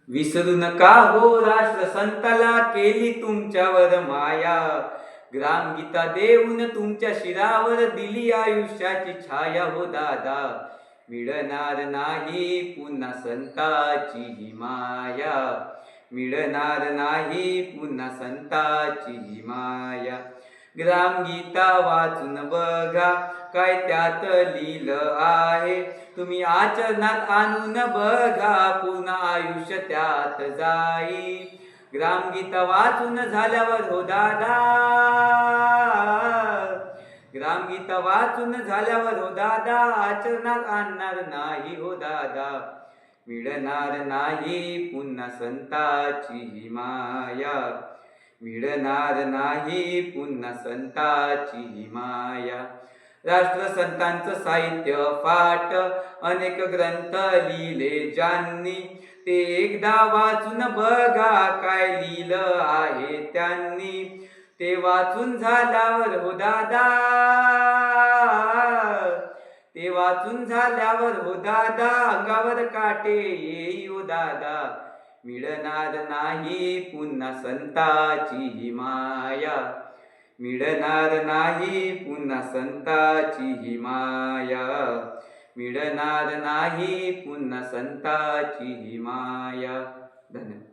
विसरू नका हो राष्ट्र संताला केली तुमच्यावर माया. ग्रामगीता देऊन तुमच्या शिरावर दिली आयुष्याची छाया हो दादा. मिळणार नाही पुन्हा संताची ही माया. मिळणार नाही पुन्हा संताची ही माया. ग्रामगीता वाचून बघा काय त्यात लिहिलं आहे. तुम्ही आचरणात आणून बघा पूर्ण आयुष्य त्यात जाईल. ग्रामगीता वाचून झाल्यावर हो दादा. ग्रामगीता वाचून झाल्यावर हो दादा आचरणात आणणार नाही हो दादा. मिळणार नाही पुन्हा संताची ही माया. मिळणार नाही पुन्हा संताची ही माया. राष्ट्रसंतांचं साहित्य फाट अनेक ग्रंथ लिहिले ज्यांनी. ते एकदा वाचून बघा काय लिहिलं आहे त्यांनी. ते वाचून झाल्यावर हो दादा. ते वाचून झाल्यावर हो दादा अंगावर काटे येई हो दादा. मिळणार नाही पुन्हा संताची ही माया. मिळणार नाही पुन्हा संताची ही माया. मिळणार नाही पुन्हा संताची ही माया. धन्यवाद.